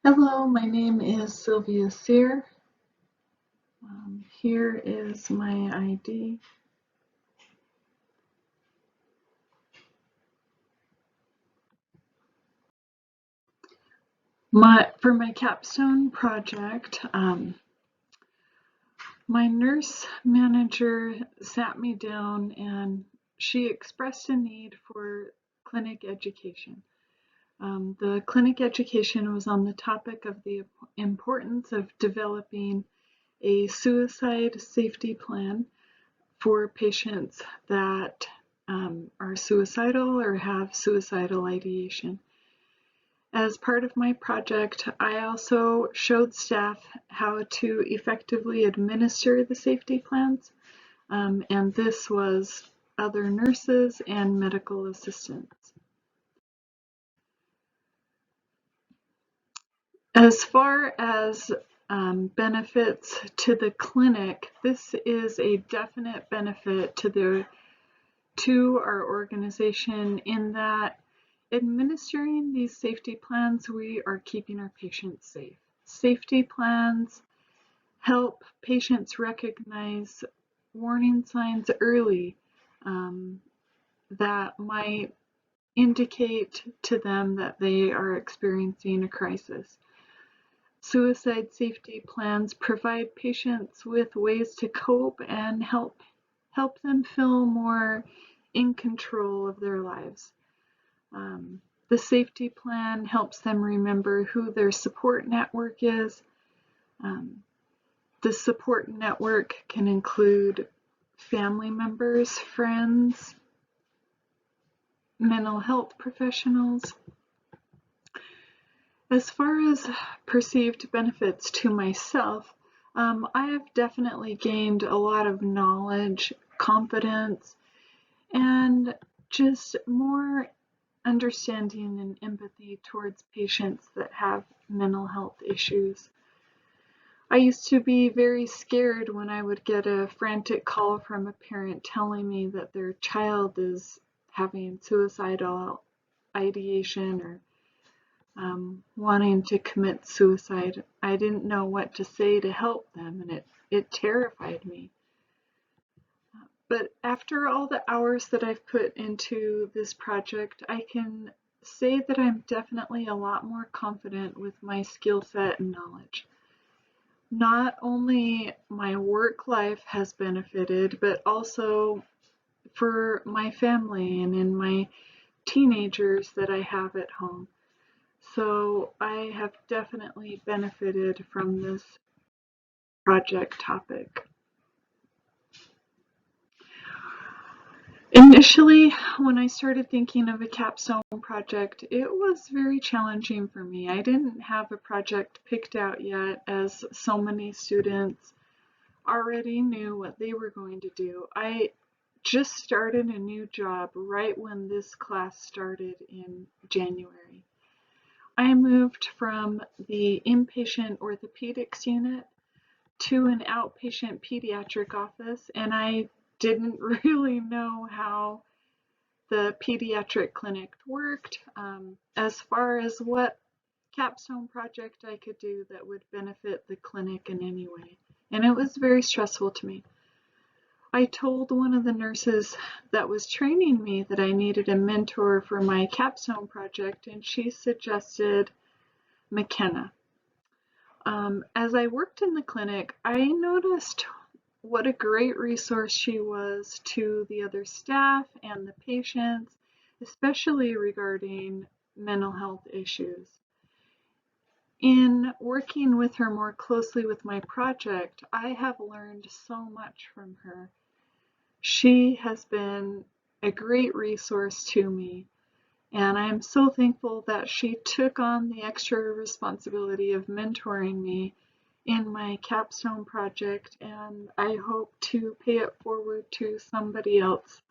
Hello, my name is Sylvia Sear. Here is my ID. For my capstone project, my nurse manager sat me down and she expressed a need for clinic education. The clinic education was on the topic of the importance of developing a suicide safety plan for patients that are suicidal or have suicidal ideation. As part of my project, I also showed staff how to effectively administer the safety plans, and this was other nurses and medical assistants. As far as benefits to the clinic, this is a definite benefit to our organization in that administering these safety plans, we are keeping our patients safe. Safety plans help patients recognize warning signs early that might indicate to them that they are experiencing a crisis. Suicide safety plans provide patients with ways to cope and help them feel more in control of their lives. The safety plan helps them remember who their support network is. The support network can include family members, friends, mental health professionals. As far as perceived benefits to myself, I have definitely gained a lot of knowledge, confidence, and just more understanding and empathy towards patients that have mental health issues. I used to be very scared when I would get a frantic call from a parent telling me that their child is having suicidal ideation or wanting to commit suicide. I didn't know what to say to help them, and it terrified me. But after all the hours that I've put into this project, I can say that I'm definitely a lot more confident with my skill set and knowledge. Not only my work life has benefited, but also for my family and in my teenagers that I have at home. So I have definitely benefited from this project topic. Initially, when I started thinking of a capstone project, it was very challenging for me. I didn't have a project picked out yet, as so many students already knew what they were going to do. I just started a new job right when this class started in January. I moved from the inpatient orthopedics unit to an outpatient pediatric office, and I didn't really know how the pediatric clinic worked, as far as what capstone project I could do that would benefit the clinic in any way. And it was very stressful to me. I told one of the nurses that was training me that I needed a mentor for my capstone project, and she suggested McKenna. As I worked in the clinic, I noticed what a great resource she was to the other staff and the patients, especially regarding mental health issues. In working with her more closely with my project, I have learned so much from her. She has been a great resource to me, and I'm so thankful that she took on the extra responsibility of mentoring me in my capstone project, and I hope to pay it forward to somebody else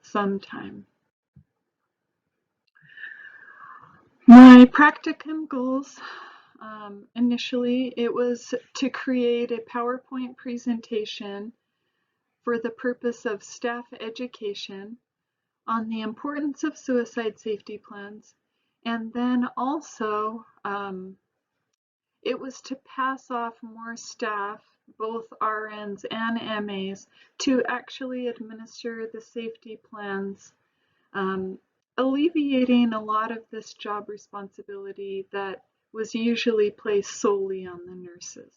sometime. My practicum goals, initially, it was to create a PowerPoint presentation for the purpose of staff education on the importance of suicide safety plans, and then also It was to pass off more staff, both RNs and MAs, to actually administer the safety plans, um, alleviating a lot of this job responsibility that was usually placed solely on the nurses.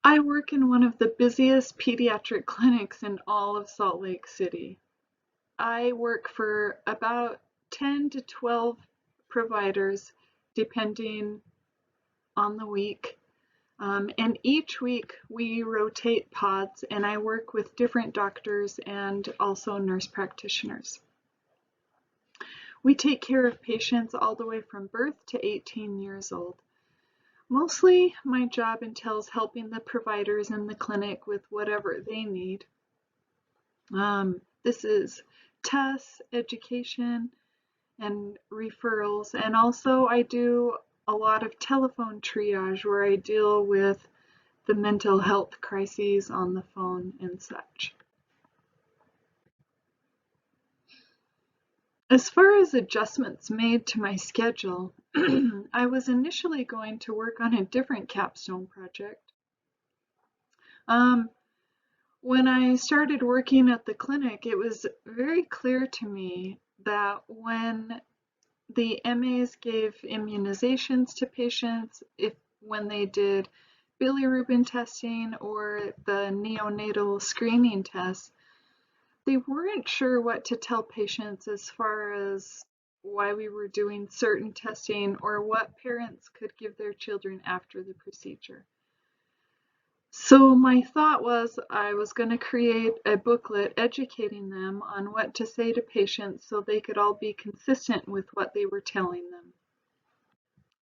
I work in one of the busiest pediatric clinics in all of Salt Lake City. I work for about 10 to 12 providers, depending on the week. And each week we rotate pods, and I work with different doctors and also nurse practitioners. We take care of patients all the way from birth to 18 years old. Mostly my job entails helping the providers in the clinic with whatever they need. This is tests, education, and referrals. And also I do a lot of telephone triage where I deal with the mental health crises on the phone and such. As far as adjustments made to my schedule, I was initially going to work on a different capstone project. When I started working at the clinic, it was very clear to me that when the MAs gave immunizations to patients, when they did bilirubin testing or the neonatal screening tests, they weren't sure what to tell patients as far as why we were doing certain testing or what parents could give their children after the procedure. So my thought was I was going to create a booklet educating them on what to say to patients so they could all be consistent with what they were telling them.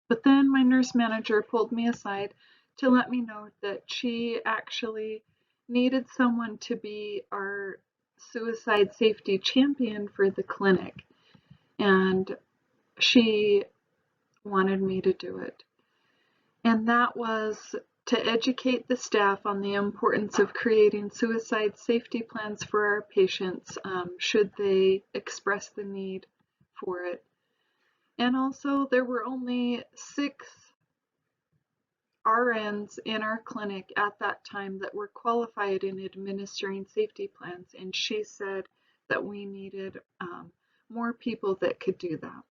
But then my nurse manager pulled me aside to let me know that she actually needed someone to be our suicide safety champion for the clinic, and she wanted me to do it. And that was to educate the staff on the importance of creating suicide safety plans for our patients should they express the need for it. And also, there were only 6 RNs in our clinic at that time that were qualified in administering safety plans, and she said that we needed more people that could do that.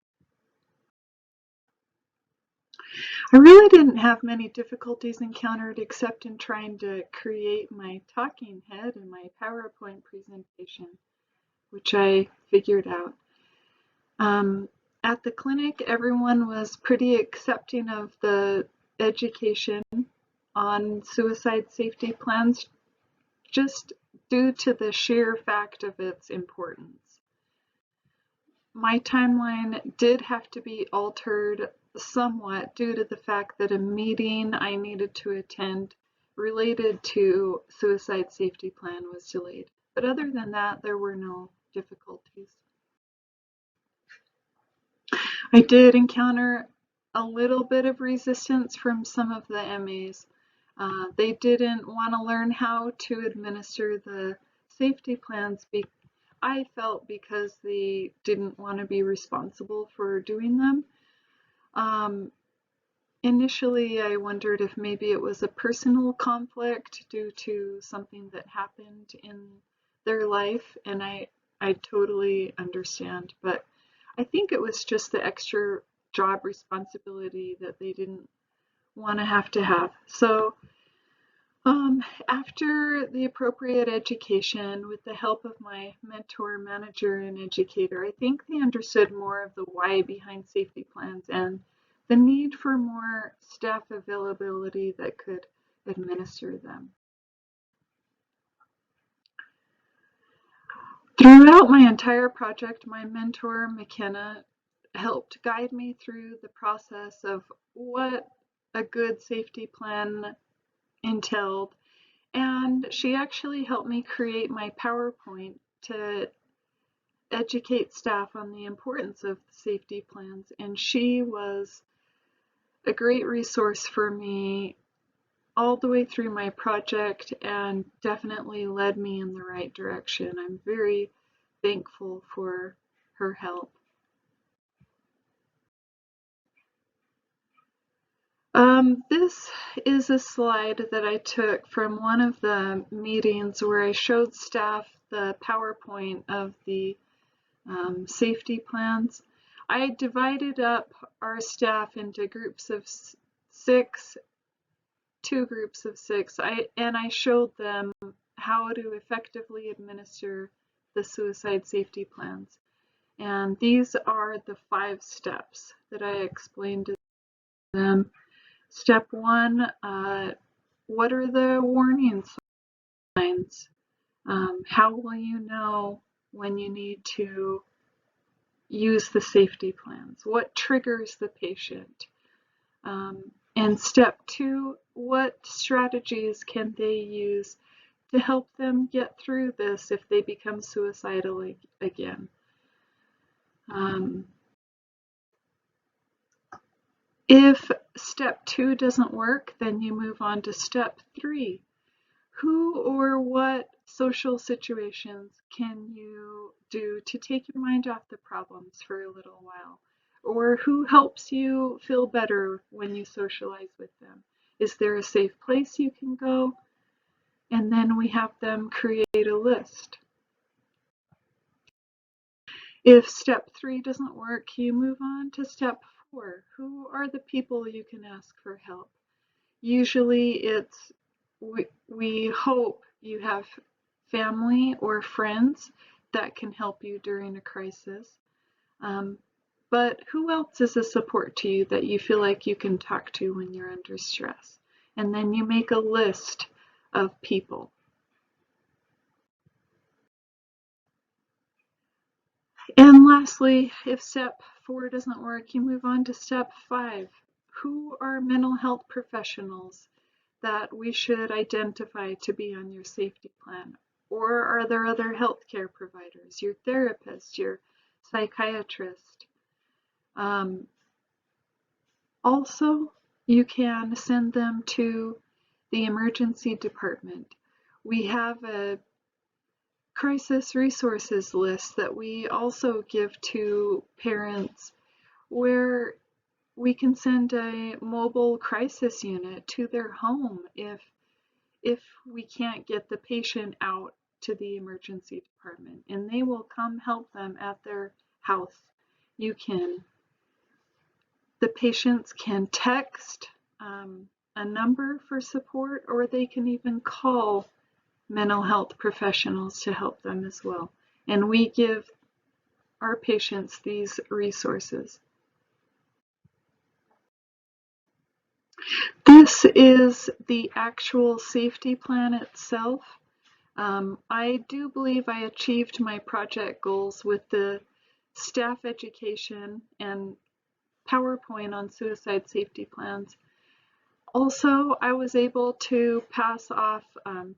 I really didn't have many difficulties encountered except in trying to create my talking head in my PowerPoint presentation, which I figured out. At the clinic, everyone was pretty accepting of the education on suicide safety plans just due to the sheer fact of its importance. My timeline did have to be altered somewhat due to the fact that a meeting I needed to attend related to suicide safety plan was delayed. But other than that, there were no difficulties. I did encounter a little bit of resistance from some of the MAs. They didn't want to learn how to administer the safety plans, I felt, because they didn't want to be responsible for doing them. Initially, I wondered if maybe it was a personal conflict due to something that happened in their life, and I totally understand, but I think it was just the extra job responsibility that they didn't want to have. So after the appropriate education with the help of my mentor, manager, and educator, I think they understood more of the why behind safety plans and the need for more staff availability that could administer them. Throughout my entire project, my mentor, McKenna, helped guide me through the process of what a good safety plan entailed, and she actually helped me create my PowerPoint to educate staff on the importance of safety plans, and she was a great resource for me all the way through my project and definitely led me in the right direction. I'm very thankful for her help. This is a slide that I took from one of the meetings where I showed staff the PowerPoint of the safety plans. I divided up our staff into groups of six, two groups of six, and I showed them how to effectively administer the suicide safety plans. And these are the 5 steps that I explained to them. Step 1, what are the warning signs? How will you know when you need to use the safety plans? What triggers the patient? And step 2, what strategies can they use to help them get through this if they become suicidal again? If step 2 doesn't work, then you move on to step 3. Who or what social situations can you do to take your mind off the problems for a little while? Or who helps you feel better when you socialize with them? Is there a safe place you can go? And then we have them create a list. If step 3 doesn't work, you move on to step 4. Who are the people you can ask for help? Usually we hope you have family or friends that can help you during a crisis. But who else is a support to you that you feel like you can talk to when you're under stress? And then you make a list of people. And lastly, if step 4 doesn't work, you move on to step 5. Who are mental health professionals that we should identify to be on your safety plan? Or are there other healthcare providers, your therapist, your psychiatrist? Also, you can send them to the emergency department. We have a crisis resources list that we also give to parents where we can send a mobile crisis unit to their home if we can't get the patient out to the emergency department, and they will come help them at their house. The patients can text a number for support, or they can even call mental health professionals to help them as well. And we give our patients these resources. This is the actual safety plan itself. I do believe I achieved my project goals with the staff education and PowerPoint on suicide safety plans. Also, I was able to pass off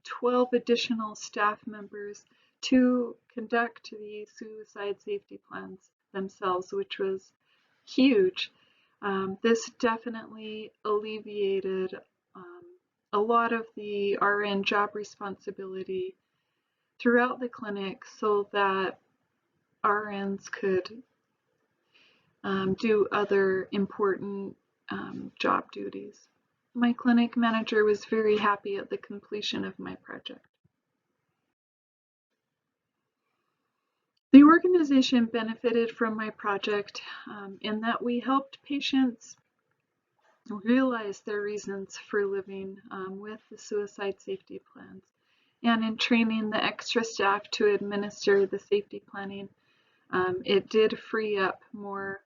12 additional staff members to conduct the suicide safety plans themselves, which was huge. This definitely alleviated a lot of the RN job responsibility throughout the clinic so that RNs could do other important job duties. My clinic manager was very happy at the completion of my project. The organization benefited from my project in that we helped patients realize their reasons for living with the suicide safety plans, and in training the extra staff to administer the safety planning, it did free up more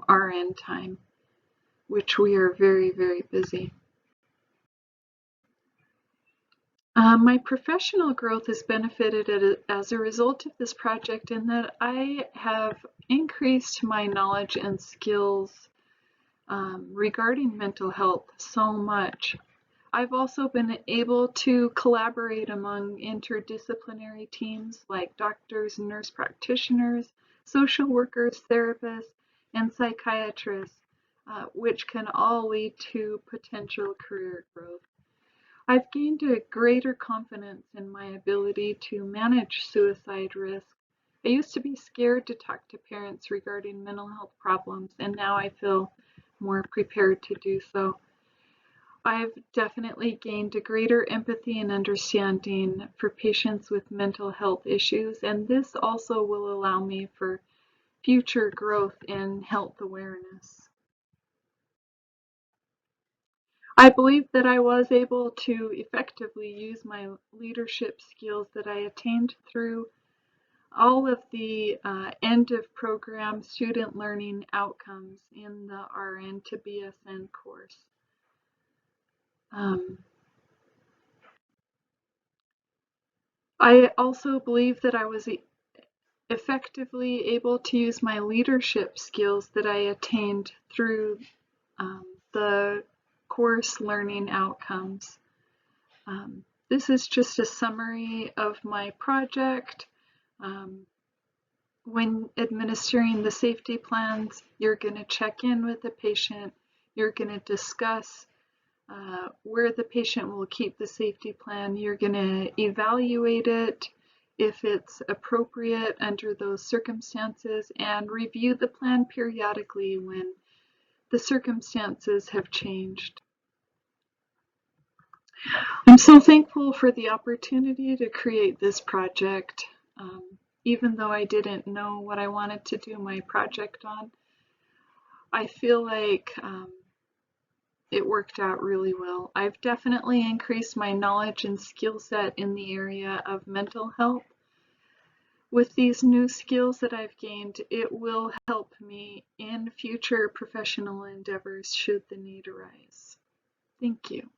RN time, which we are very, very busy. My professional growth has benefited as a result of this project in that I have increased my knowledge and skills regarding mental health so much. I've also been able to collaborate among interdisciplinary teams like doctors, nurse practitioners, social workers, therapists, and psychiatrists, which can all lead to potential career growth. I've gained a greater confidence in my ability to manage suicide risk. I used to be scared to talk to parents regarding mental health problems, and now I feel more prepared to do so. I've definitely gained a greater empathy and understanding for patients with mental health issues, and this also will allow me for future growth in health awareness. I believe that I was able to effectively use my leadership skills that I attained through all of the end of program student learning outcomes in the RN to BSN course. I also believe that I was effectively able to use my leadership skills that I attained through the course learning outcomes. This is just a summary of my project. When administering the safety plans, you're going to check in with the patient. You're going to discuss where the patient will keep the safety plan. You're going to evaluate it if it's appropriate under those circumstances, and review the plan periodically when the circumstances have changed. I'm so thankful for the opportunity to create this project. Even though I didn't know what I wanted to do my project on, I feel like it worked out really well. I've definitely increased my knowledge and skill set in the area of mental health. With these new skills that I've gained, it will help me in future professional endeavors should the need arise. Thank you.